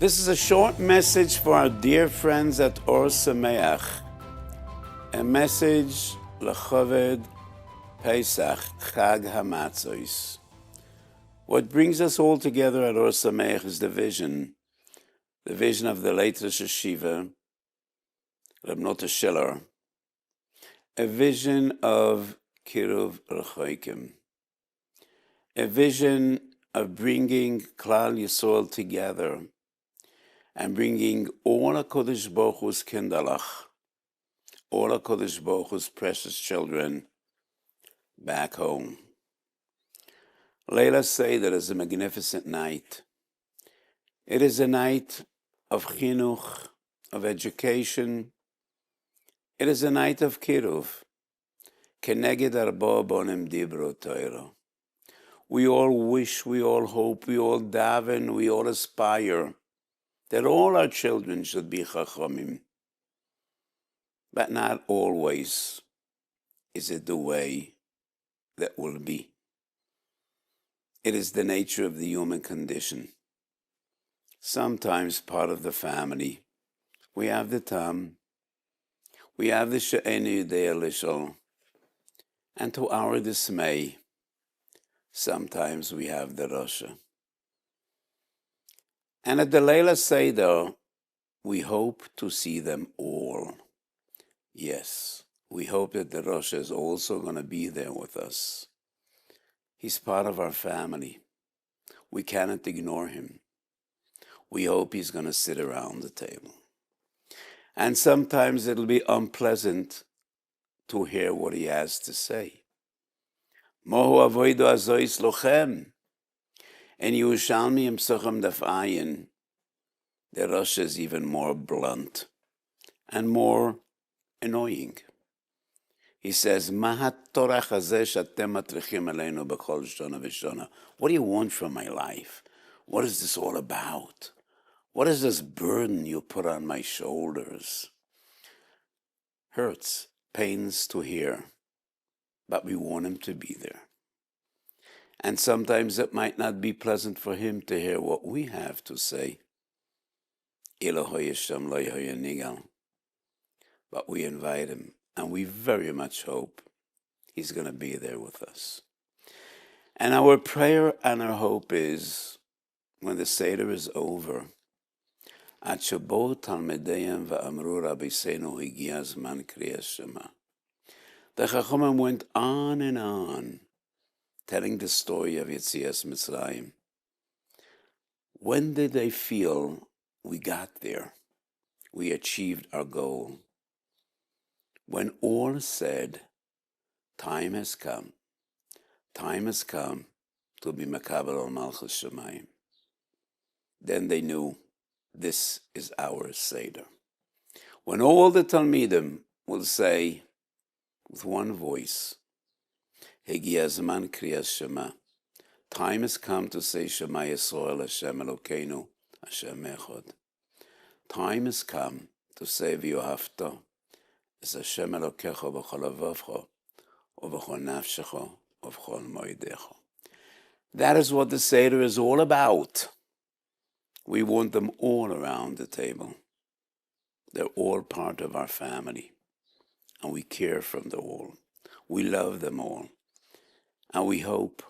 This is a short message for our dear friends at Ohr Somayach. A message l'choved Pesach, Chag HaMatzos. What brings us all together at Ohr Somayach is the vision of the late Rosh Hashiva, Rabbi Schiller, a vision of Kiruv Rechoikim, a vision of bringing Klal Yisrael together and bringing all HaKadosh Baruch Hu's kindalach, all HaKadosh Baruch Hu's precious children back home. Leila Seder is a magnificent night. It is a night of chinuch, of education. It is a night of kiruv. Keneged rabbonim dibro Torah. We all wish, we all hope, we all daven, we all aspire that all our children should be chachamim. But not always is it the way that will be. It is the nature of the human condition. Sometimes part of the family, we have the tam, we have the she'enu yudei lishol, and to our dismay, sometimes we have the Rasha. And at the Leila Seder, we hope to see them all. Yes, we hope that the Rasha is also going to be there with us. He's part of our family. We cannot ignore him. We hope he's going to sit around the table. And sometimes it'll be unpleasant to hear what he has to say. Mohu avoido azois lochem. And Yerushalmi Psachim Daf Ayin, the Rosh is even more blunt and more annoying. He says, Mahat Torah chazeh shatem matrichim aleinu b'chol shona v'shona. What do you want from my life? What is this all about? What is this burden you put on my shoulders? Hurts, pains to hear, but we want him to be there. And sometimes it might not be pleasant for him to hear what we have to say. But we invite him, and we very much hope he's going to be there with us. And our prayer and our hope is, when the Seder is over, the Chachamim went on and on, telling the story of Yetzias Mitzrayim. When did they feel we got there? We achieved our goal. When all said, time has come to be Makabel al Malchus Shemayim. Then they knew this is our Seder. When all the Talmidim will say with one voice, Time has come to say Shema Yisrael Hashem Elokeinu Hashem Echad. Time has come to say V'yohavta es Hashem Elokecha b'chol avavcha u'b'chol nafshecha u'b'chol moedecha. That is what the Seder is all about. We want them all around the table. They're all part of our family, and we care for them all. We love them all. And we hope,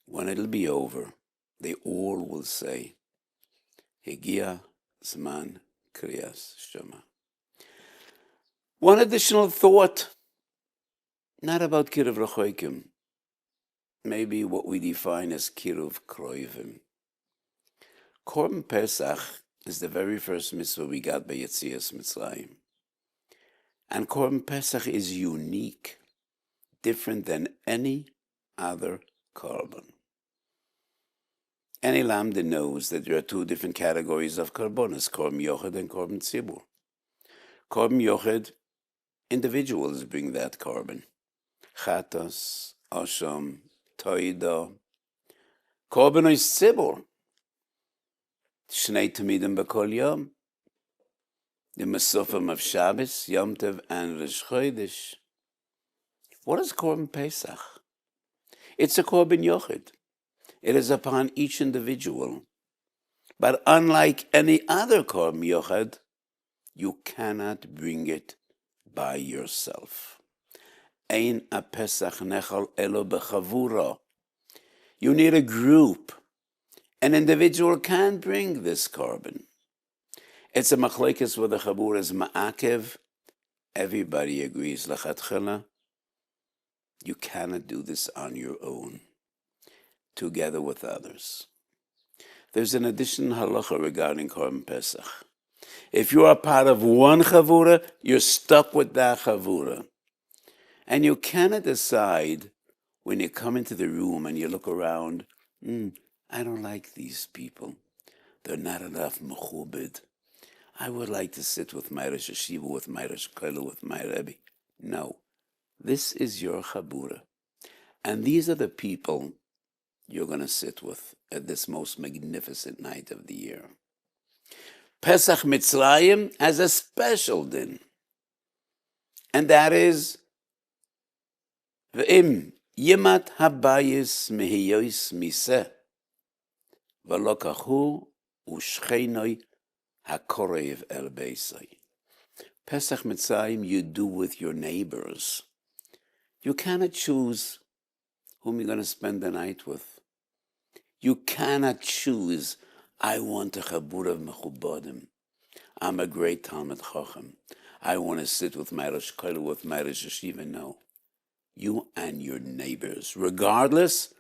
when it'll be over, they all will say, Hegia Zman Kriyas Shema. One additional thought, not about Kiruv Rechoikim, maybe what we define as Kiruv Kroivim. Korban Pesach is the very first mitzvah we got by Yetzias Mitzrayim. And Korban Pesach is unique, different than any other korban. Any lamda knows that there are two different categories of korbanos, korban yochid and korban tzibur. Korban yochid, individuals bring that korban. Chatos, asham, toida. Korban is tzibur. Shnei tamidim b'kol yom. The Mesufim of Shabbos, Yom Tov, and Rosh Chodesh. What is Korban Pesach? It's a Korban Yochid. It is upon each individual. But unlike any other korban yochad, you cannot bring it by yourself. Ein a Pesach nechal elo bechavura. You need a group. An individual can't bring this korban. It's a machlekes where the chabur is ma'akev. Everybody agrees, lechatchila. You cannot do this on your own, together with others. There's an additional halacha regarding korban pesach. If you are part of one chavura, you're stuck with that chavura. And you cannot decide when you come into the room and you look around, I don't like these people. They're not enough mechubed. I would like to sit with my Rosh Hashiva, with my Rosh Kollel, with my Rabbi. No. This is your chabura. And these are the people you're going to sit with at this most magnificent night of the year. Pesach Mitzrayim has a special din. And that is, V'im yimat habayis mehiyois miseh, v'lokachu u'shchenoi hakorev el beisai. Pesach Mitzrayim you do with your neighbors. You cannot choose whom you're going to spend the night with. You cannot choose, I want a chabur of mechubadim. I'm a great Talmid Chacham. I want to sit with my Rosh Kollel, with my Rosh Hashiva. No. You and your neighbors, regardless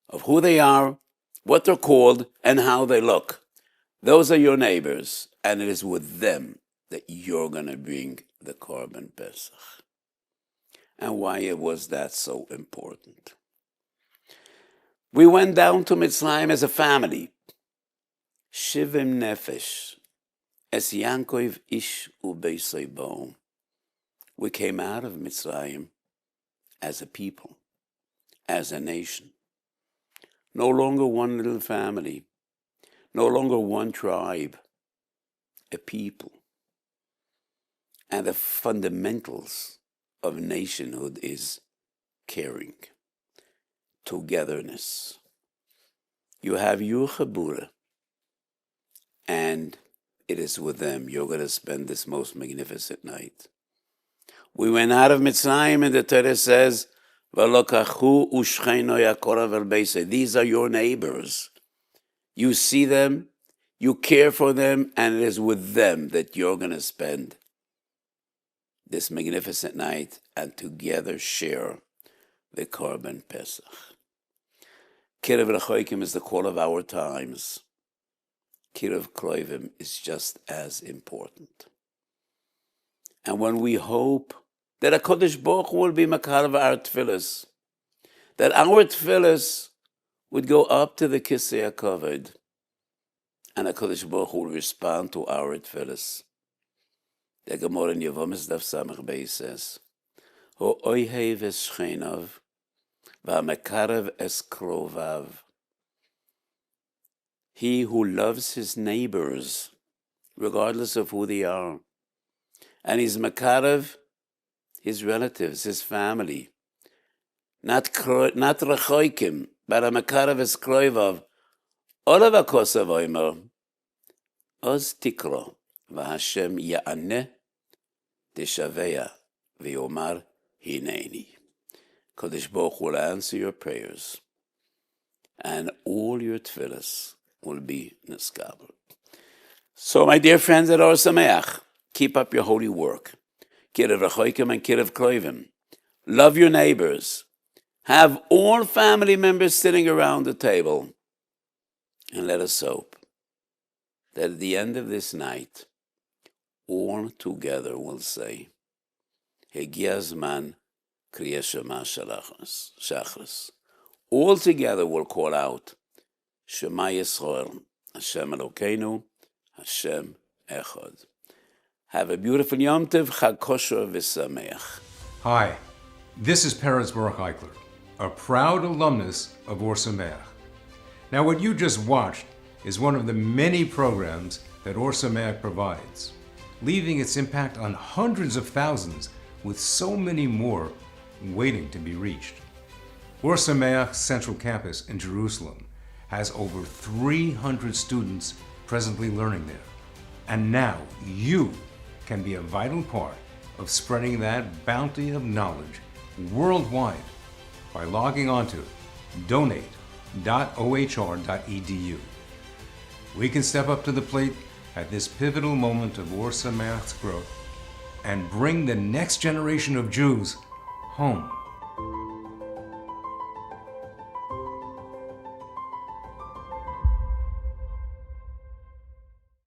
of who they are, what they're called, and how they look. Those are your neighbors, and it is with them that you're going to bring the korban pesach. And why was that so important? We went down to Mitzrayim as a family. Shivim nefesh, es Yankov ish ubeisei bo. We came out of Mitzrayim as a people, as a nation. No longer one little family, no longer one tribe, a people. And the fundamentals of nationhood is caring, togetherness. You have your chabura, and it is with them you're going to spend this most magnificent night. We went out of Mitzrayim, and the Torah says, "V'lokachu u'shchenoi hakorav el beisei." These are your neighbors. You see them, you care for them, and it is with them that you're going to spend this magnificent night and together share the korban pesach. Kiruv Rechoikim is the call of our times. Kiruv Kroivim is just as important. And when we hope that HaKadosh Baruch Hu will be makarav our tefillos, that our tefillos would go up to the Kisei HaKavod, and HaKadosh Baruch Hu will respond to our tefillos. The Gemara in Yevomis Daf Samach Beis says, "Ho oihev es shchenav, v'hamekarev es krovav." He who loves his neighbors, regardless of who they are, and he's mekarev, his relatives, his family, not rechoikim, but a mekarev es krovav. Olav hakosav oimer, oz tikro, v'Hashem ya'aneh, teshaveya, v'yomar hineni. Kodesh Baruch Hu will answer your prayers, and all your tefillos will be niskabel. So, my dear friends at Ohr Somayach, keep up your holy work. Kiruv Rechoikim and Kiruv Kroivim. Love your neighbors. Have all family members sitting around the table. And let us hope that at the end of this night, all together will say, Hegia zman kriya shema shachris. All together will call out, Shema Yisrael, Hashem Elokeinu, Hashem Echad. Have a beautiful Yom Tov, Chag Kosher v'Sameach. Hi, this is Peretz Baruch Eichler, a proud alumnus of Ohr Somayach. Now, what you just watched is one of the many programs that Ohr Somayach provides, leaving its impact on hundreds of thousands with so many more waiting to be reached. Ohr Somayach's central campus in Jerusalem has over 300 students presently learning there. And now you can be a vital part of spreading that bounty of knowledge worldwide by logging on to donate.ohr.edu. We can step up to the plate at this pivotal moment of Ohr Somayach's growth and bring the next generation of Jews home.